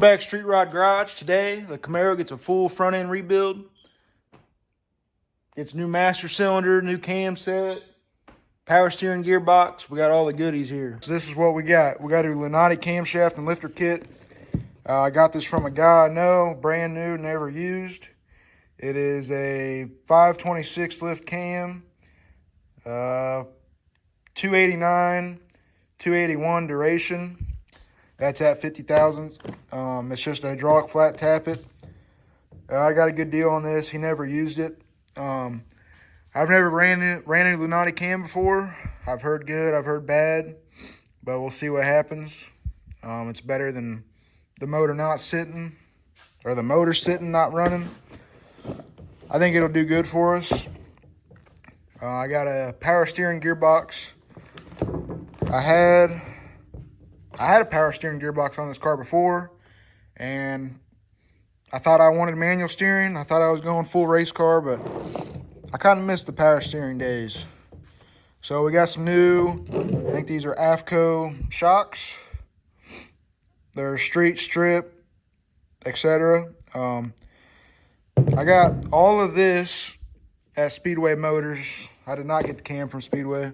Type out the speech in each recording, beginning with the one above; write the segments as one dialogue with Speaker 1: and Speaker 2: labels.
Speaker 1: Back Street Rod Garage. Today, the Camaro gets a full front end rebuild. Gets new master cylinder, new cam set, power steering gearbox. We got all the goodies here. So this is what we got. We got a Lunati camshaft and lifter kit. I got this from a guy I know, brand new, never used. It is a 526 lift cam, 289, 281 duration. That's at 50 thousandths. It's just a hydraulic flat tappet. I got a good deal on this. He never used it. I've never ran a Lunati cam before. I've heard good, I've heard bad, but we'll see what happens. It's better than the motor not sitting, or the motor sitting, not running. I think it'll do good for us. I got a power steering gearbox. I had a power steering gearbox on this car before, and I thought I wanted manual steering. I thought I was going full race car, but I kind of missed the power steering days. So we got some new, I think these are AFCO shocks. They're street strip, etc. I got all of this at Speedway Motors. I did not get the cam from Speedway.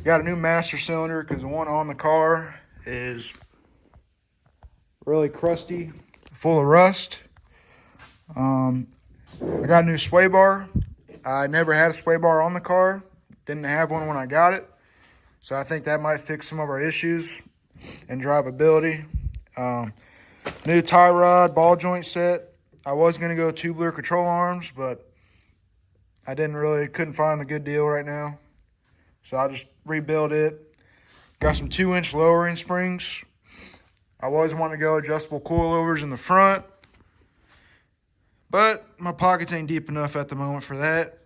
Speaker 1: Got a new master cylinder because the one on the car is really crusty, full of rust. I got a new sway bar. I never had a sway bar on the car. Didn't have one when I got it. So I think that might fix some of our issues and drivability. New tie rod, ball joint set. I was going to go tubular control arms, but I couldn't find a good deal right now. So I just rebuilt it. Got some 2-inch lowering springs. I always want to go adjustable coilovers in the front, but my pockets ain't deep enough at the moment for that.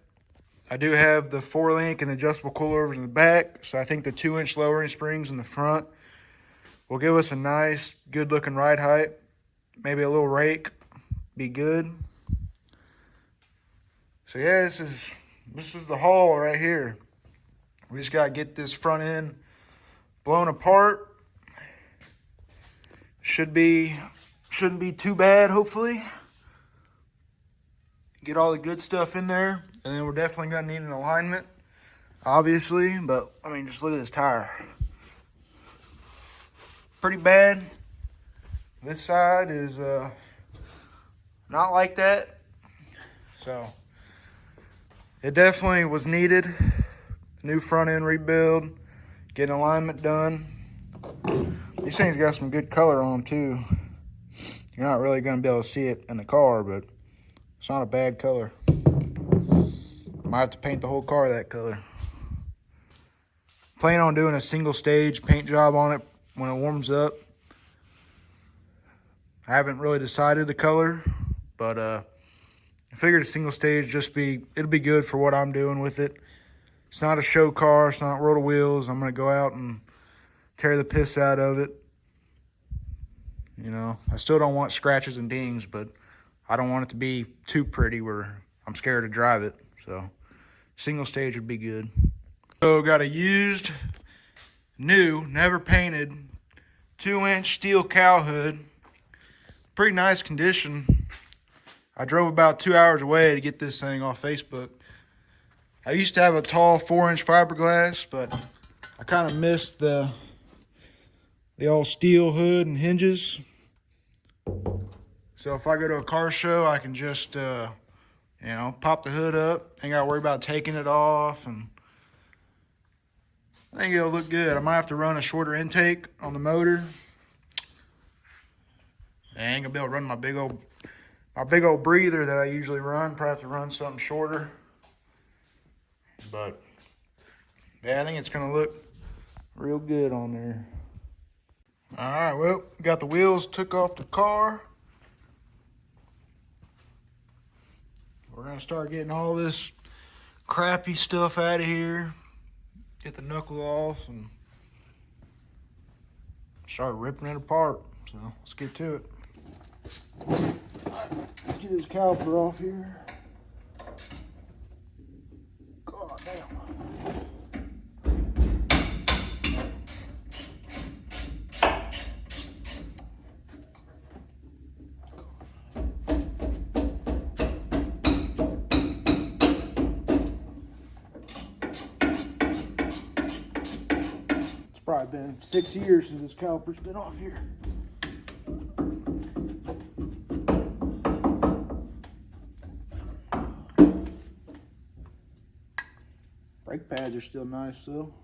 Speaker 1: I do have the 4-link and adjustable coilovers in the back, so I think the 2-inch lowering springs in the front will give us a nice, good-looking ride height. Maybe a little rake, be good. So yeah, this is the haul right here. We just gotta get this front end blown apart. Shouldn't be too bad, hopefully. Get all the good stuff in there, and then we're definitely gonna need an alignment, obviously, but I mean, just look at this tire. Pretty bad. This side is not like that, so it definitely was needed. New front end rebuild, getting alignment done. These things got some good color on them too. You're not really going to be able to see it in the car, but it's not a bad color. Might have to paint the whole car that color. Plan on doing a single stage paint job on it when it warms up. I haven't really decided the color, but I figured a single stage it'll be good for what I'm doing with it. It's not a show car, it's not rotor wheels. I'm gonna go out and tear the piss out of it. You know, I still don't want scratches and dings, but I don't want it to be too pretty where I'm scared to drive it. So single stage would be good. So got a used, new, never painted, 2-inch steel cow hood. Pretty nice condition. I drove about 2 hours away to get this thing off Facebook. I used to have a tall 4-inch fiberglass, but I kind of missed the old steel hood and hinges. So if I go to a car show, I can just, pop the hood up. Ain't got to worry about taking it off, and I think it'll look good. I might have to run a shorter intake on the motor. I ain't gonna be able to run my big old breather that I usually run. Probably have to run something shorter. But yeah, I think it's gonna look real good on there. All right, well, got the wheels took off the car. We're gonna start getting all this crappy stuff out of here. Get the knuckle off and start ripping it apart. So let's get to it. Let's get this caliper off here. God damn. probably been 6 years since this caliper's been off here. Brake pads are still nice though.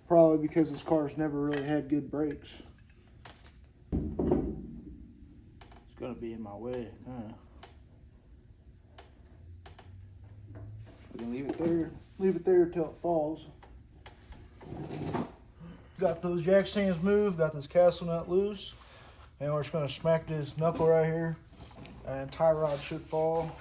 Speaker 1: Probably because this car's never really had good brakes. It's gonna be in my way, huh? We can leave it there till it falls. Got those jack stands moved, got this castle nut loose, and we're just gonna smack this knuckle right here, and tie rod should fall.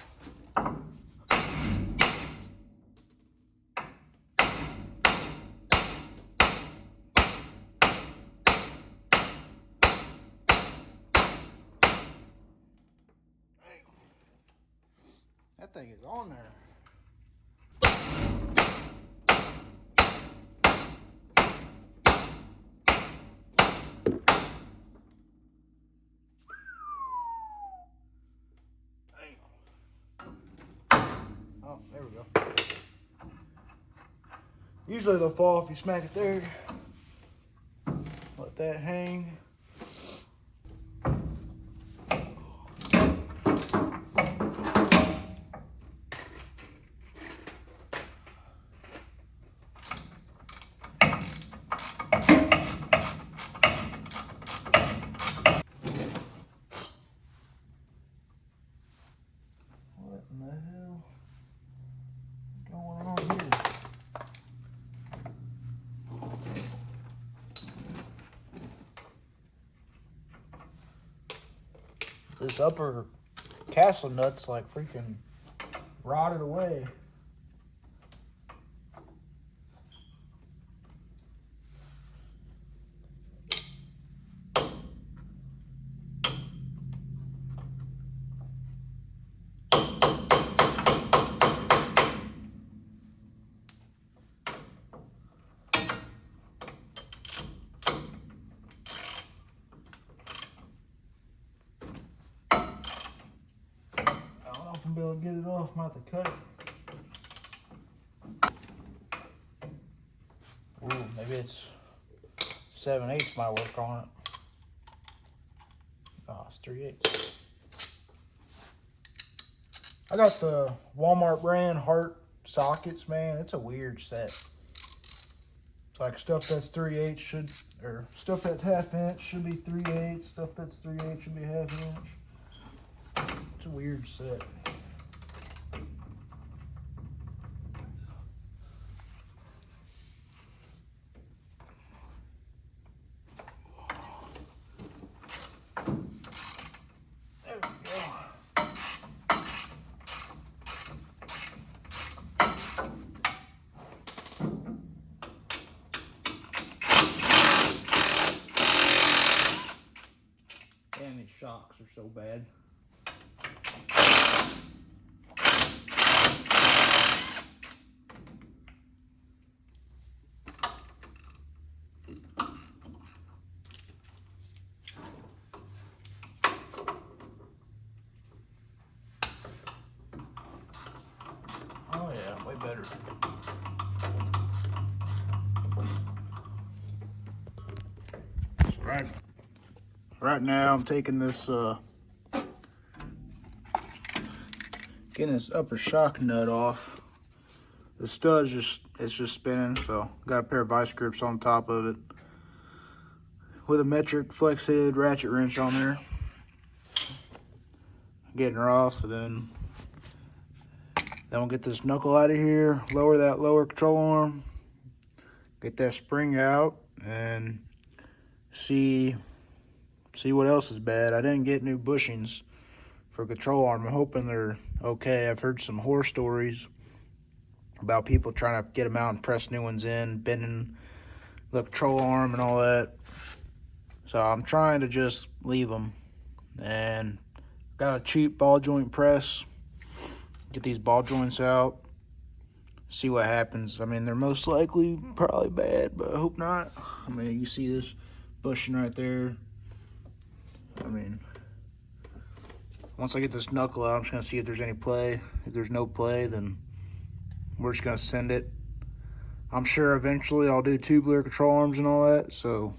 Speaker 1: That thing is on there. Oh, there we go. Usually they'll fall if you smack it there. Let that hang. What in the hell is going on here? This upper castle nut's like freaking rotted away. Be able to get it off, I'm going to have to cut it. Ooh, maybe it's 7/8 might work on it. Oh, it's 3/8. I got the Walmart brand Heart sockets, man. It's a weird set. It's like stuff that's 3/8 should, or stuff that's 1/2 inch should be 3/8. Stuff that's 3/8 should be 1/2 inch. It's a weird set. Damn, these shocks are so bad. Oh yeah, way better. Right now I'm taking this getting this upper shock nut off. The stud it's just spinning, so got a pair of vice grips on top of it with a metric flex head ratchet wrench on there. Getting her off, and then we'll get this knuckle out of here, lower that lower control arm, get that spring out, and see what else is bad. I didn't get new bushings for control arm. I'm hoping they're okay. I've heard some horror stories about people trying to get them out and press new ones in, bending the control arm and all that. So I'm trying to just leave them. And got a cheap ball joint press. Get these ball joints out. See what happens. I mean, they're most likely probably bad, but I hope not. I mean, you see this bushing right there. I mean, once I get this knuckle out, I'm just going to see if there's any play. If there's no play, then we're just going to send it. I'm sure eventually I'll do tubular control arms and all that, so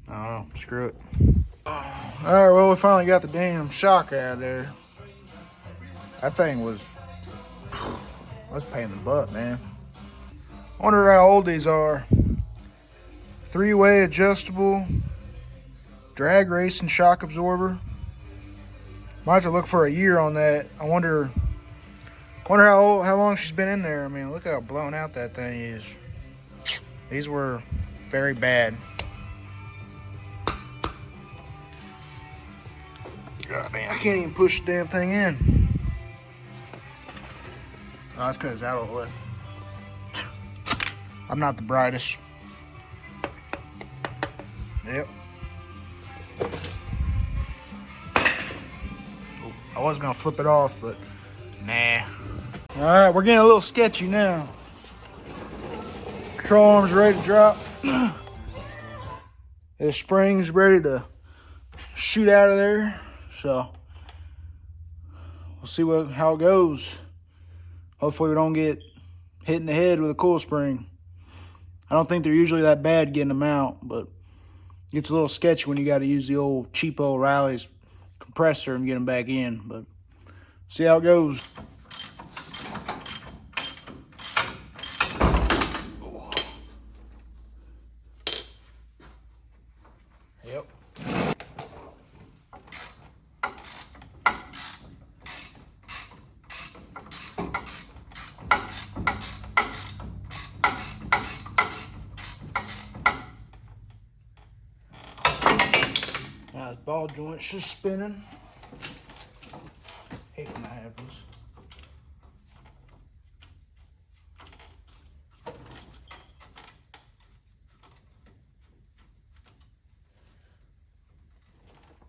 Speaker 1: I don't know, screw it. Alright, well, we finally got the damn shock out of there. That thing was a pain in the butt, man. Wonder how old these are. 3-way adjustable drag racing shock absorber. Might have to look for a year on that. I wonder how long she's been in there. I mean, look how blown out that thing is. These were very bad. God damn, I can't even push the damn thing in. Oh, that's because it's out of the way. I'm not the brightest. Yep. I was gonna flip it off, but nah. All right, we're getting a little sketchy now. Control arm's ready to drop. The spring's ready to shoot out of there. So we'll see how it goes. Hopefully we don't get hit in the head with a coil spring. I don't think they're usually that bad getting them out, but it gets a little sketchy when you got to use the old cheap O'Reilly's compressor and get them back in. But see how it goes. Yep. Now the ball joint's just spinning. Hate when that happens.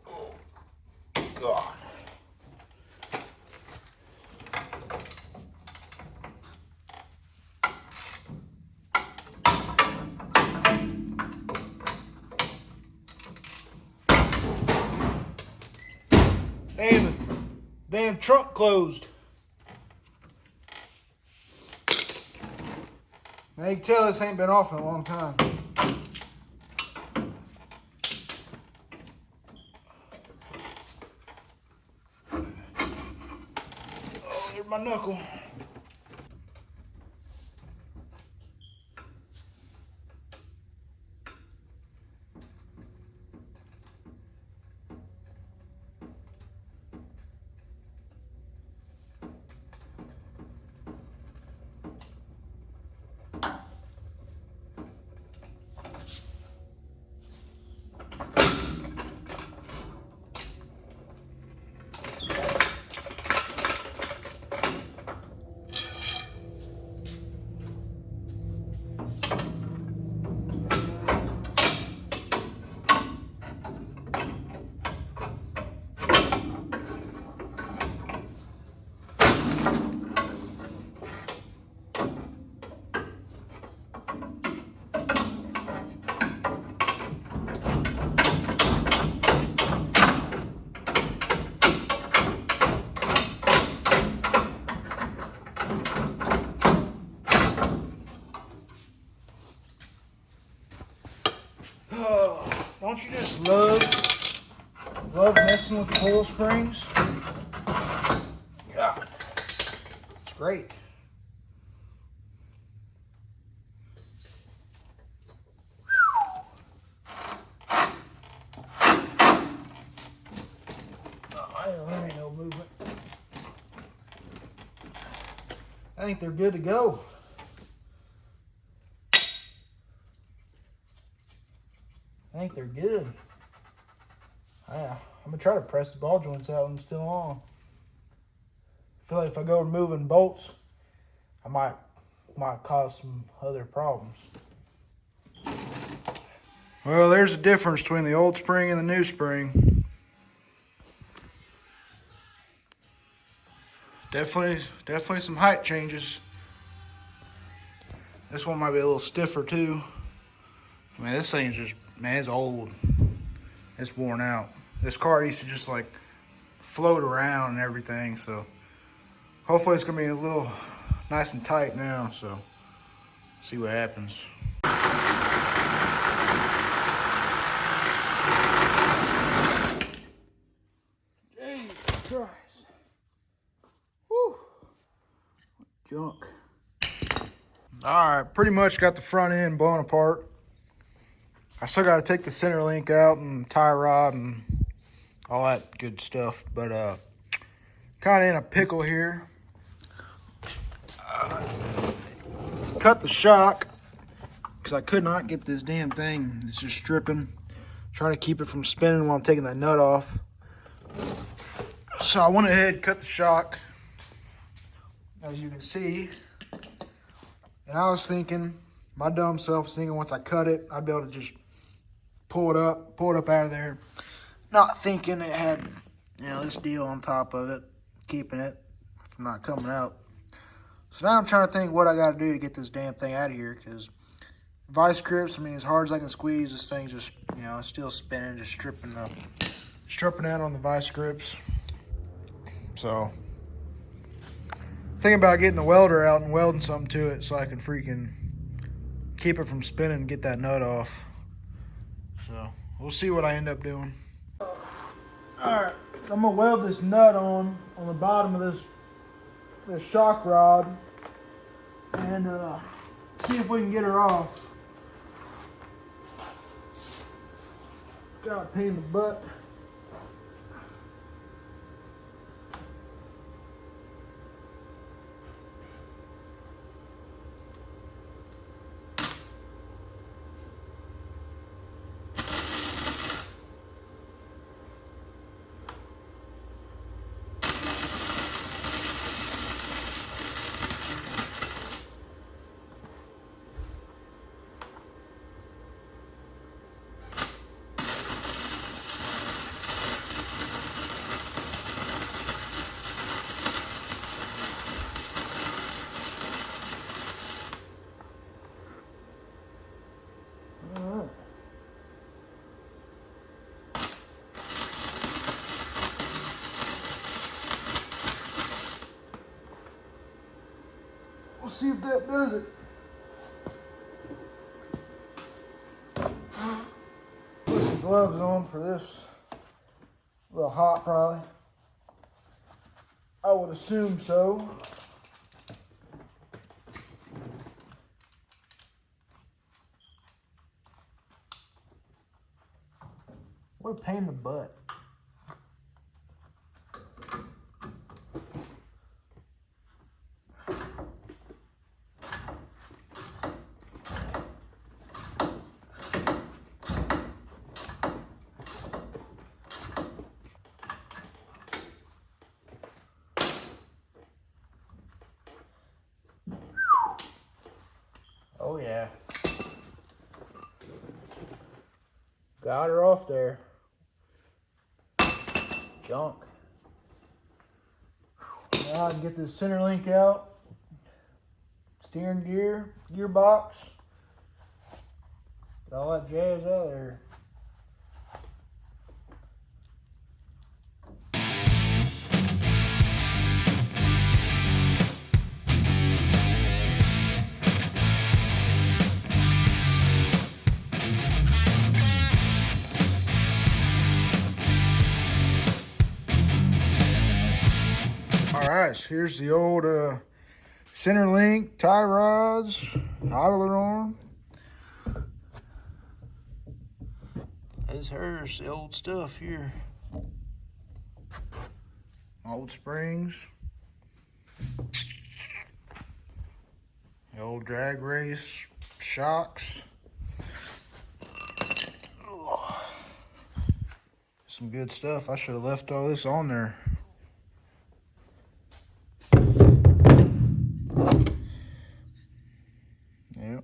Speaker 1: Oh, God. Damn it. Damn trunk closed. Now you can tell this ain't been off in a long time. Oh, there's my knuckle. Don't you just love messing with the coil springs? God, it's great. Oh, there ain't no movement. I think they're good to go. I think they're good. Yeah, I'm gonna try to press the ball joints out when it's still on. I feel like if I go removing bolts, I might cause some other problems. Well, there's a difference between the old spring and the new spring. Definitely some height changes. This one might be a little stiffer too. I mean, this thing's just, man, it's old. It's worn out. This car used to just like float around and everything, so hopefully it's gonna be a little nice and tight now, so See what happens. Jesus Christ. Whew. Junk. All right, pretty much got the front end blown apart. I still got to take the center link out and tie rod and all that good stuff, but kind of in a pickle here. Cut the shock because I could not get this damn thing. It's just stripping. Trying to keep it from spinning while I'm taking that nut off. So I went ahead and cut the shock, as you can see. And I was thinking, my dumb self was thinking once I cut it, I'd be able to just pull it up out of there. Not thinking it had, you know, this deal on top of it, keeping it from not coming out. So now I'm trying to think what I got to do to get this damn thing out of here, because vice grips, I mean, as hard as I can squeeze, this thing's just, you know, it's still spinning, just stripping out on the vice grips. So, thinking about getting the welder out and welding something to it so I can freaking keep it from spinning and get that nut off. So, we'll see what I end up doing. Alright, I'm going to weld this nut on the bottom of this shock rod and see if we can get her off. Got a pain in the butt. We'll see if that does it. Put some gloves on for this. A little hot probably. I would assume so. What a pain in the butt. Oh yeah. Got her off there. Junk. Now I can get this center link out. Steering gear, gearbox. Get all that jazz out of there. Alright, so here's the old center link, tie rods, idler arm. That's hers, the old stuff here. Old springs. The old drag race shocks. Ugh. Some good stuff. I should have left all this on there. Yep.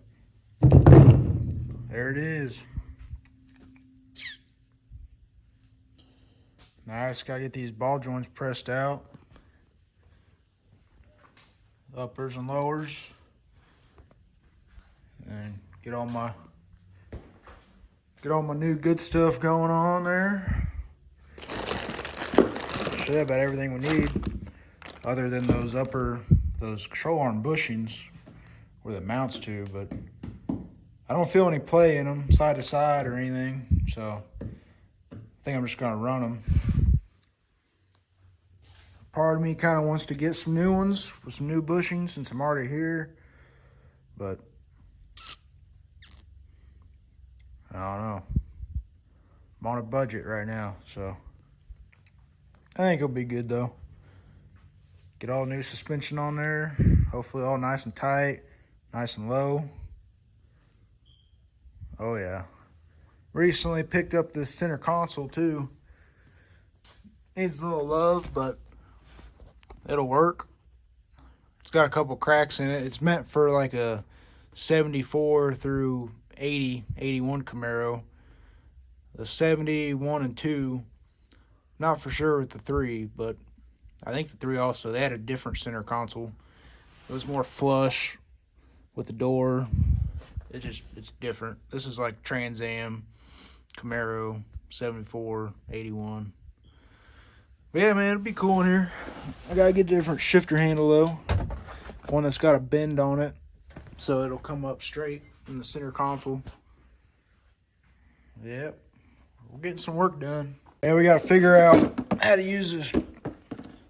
Speaker 1: There it is. Now I just gotta get these ball joints pressed out. Uppers and lowers. And get all my new good stuff going on there. Should have about everything we need, other than those control arm bushings, where the mounts to, but I don't feel any play in them side to side or anything, so I think I'm just gonna run them. Part of me kind of wants to get some new ones with some new bushing since I'm already here, but I don't know. I'm on a budget right now, so I think it'll be good though. Get all new suspension on there, hopefully all nice and tight, nice and low. Oh yeah. Recently picked up this center console too. Needs a little love, but it'll work. It's got a couple cracks in it. It's meant for like a 74 through 80, 81 Camaro. The 71 and 2, not for sure with the 3, but I think the 3 also, they had a different center console. It was more flush with the door. It's different. This is like Trans Am, Camaro, 74, 81. But yeah, man, it'll be cool in here. I gotta get a different shifter handle though. One that's got a bend on it, so it'll come up straight in the center console. Yep, we're getting some work done. And we gotta figure out how to use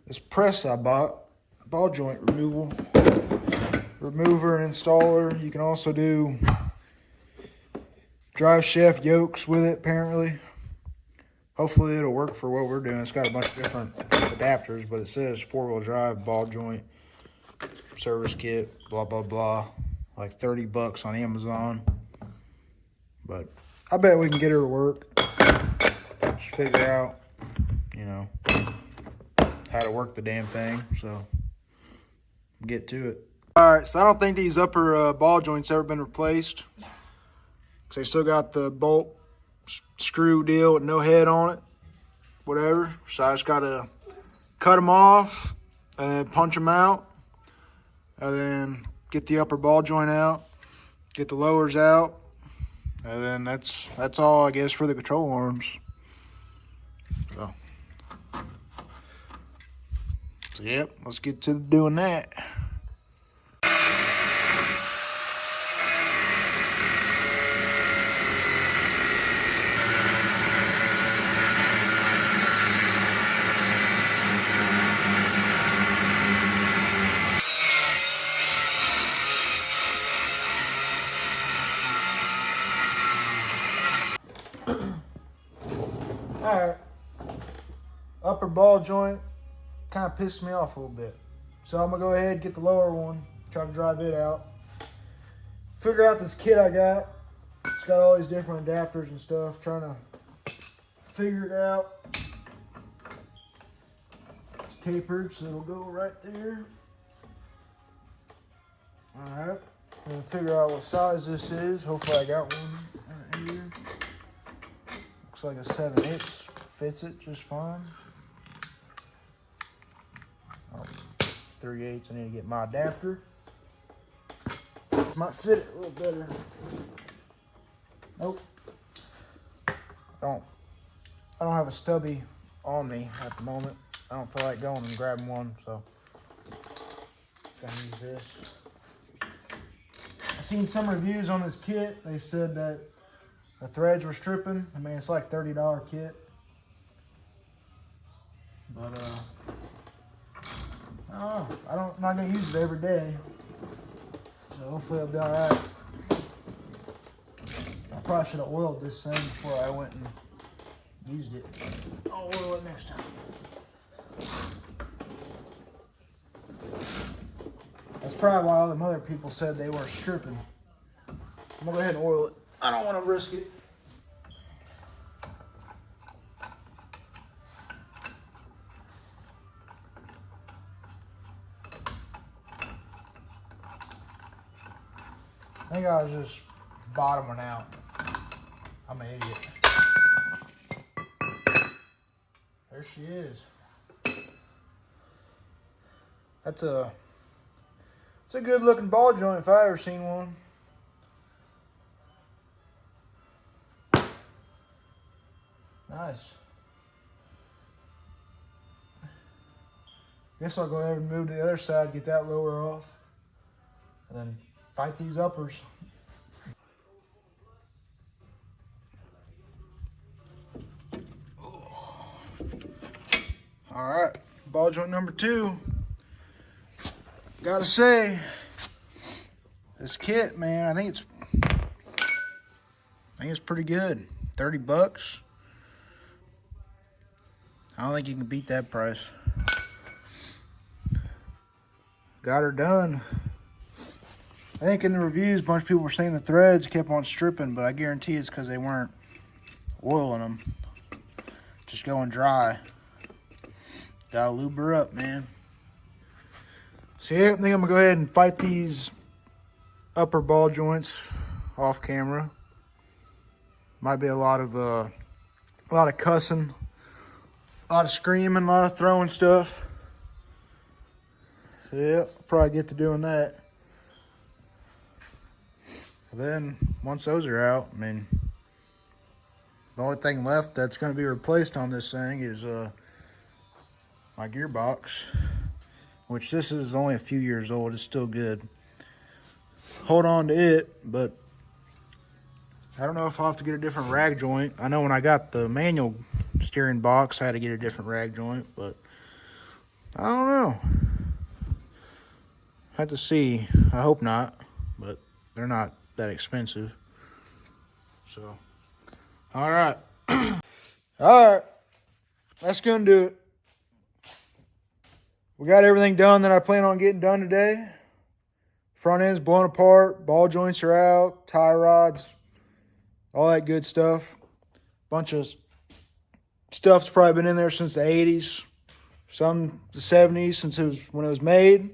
Speaker 1: this press I bought, ball joint remover and installer. You can also do drive shaft yokes with it, apparently. Hopefully it'll work for what we're doing. It's got a bunch of different adapters, but it says 4-wheel drive, ball joint, service kit, blah, blah, blah. Like $30 on Amazon. But I bet we can get her to work. Just figure out, you know, how to work the damn thing. So, get to it. All right, so I don't think these upper ball joints ever been replaced. Because they still got the bolt screw deal with no head on it. Whatever. So I just got to cut them off and punch them out. And then get the upper ball joint out. Get the lowers out. And then that's all, I guess, for the control arms. So yep, let's get to doing that. Alright, upper ball joint kind of pissed me off a little bit. So I'm going to go ahead and get the lower one, try to drive it out. Figure out this kit I got. It's got all these different adapters and stuff, trying to figure it out. It's tapered, so it'll go right there. Alright, I'm going to figure out what size this is. Hopefully I got one right here. Looks like a 7/8 fits it just fine. 3/8, I need to get my adapter. Might fit it a little better. Nope. I don't have a stubby on me at the moment. I don't feel like going and grabbing one, so gotta use this. I've seen some reviews on this kit. They said that the threads were stripping. I mean, it's like $30 kit. But I don't know. I'm not gonna use it every day. So hopefully it'll be alright. I probably should have oiled this thing before I went and used it. I'll oil it next time. That's probably why all them other people said they weren't stripping. I'm gonna go ahead and oil it. I don't want to risk it. I think I was just bottoming out. I'm an idiot. There she is. It's a good looking ball joint if I ever seen one. Nice. Guess I'll go ahead and move to the other side, get that lower off, and then fight these uppers. All right, ball joint number 2. Gotta say, this kit, man, I think it's pretty good. $30. I don't think you can beat that price. Got her done. I think in the reviews, a bunch of people were saying the threads kept on stripping, but I guarantee it's because they weren't oiling them. Just going dry. Gotta lube her up, man. So yeah, I think I'm gonna go ahead and fight these upper ball joints off camera. Might be a lot of cussing, a lot of screaming, a lot of throwing stuff. So yeah, I'll probably get to doing that. Then once those are out, I mean, the only thing left that's going to be replaced on this thing is my gearbox, which this is only a few years old. It's still good. Hold on to it, but I don't know if I'll have to get a different rag joint. I know when I got the manual steering box, I had to get a different rag joint, but I don't know. Have to see. I hope not, but they're not that expensive. So, all right. All right. That's going to do it. We got everything done that I plan on getting done today. Front end's blown apart. Ball joints are out. Tie rods. All that good stuff. Bunch of stuff's probably been in there since the 80s. Some the 70s since when it was made.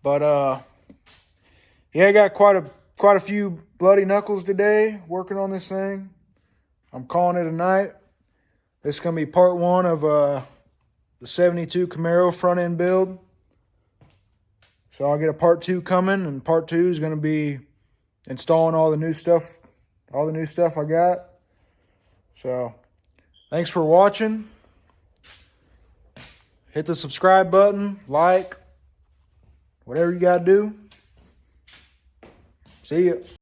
Speaker 1: But yeah, I got quite a few bloody knuckles today working on this thing. I'm calling it a night. This is gonna be part 1 of the 72 Camaro front end build. So I'll get a part 2 coming, and part 2 is gonna be installing all the new stuff I got. So thanks for watching. Hit the subscribe button, like, whatever you gotta do. See ya.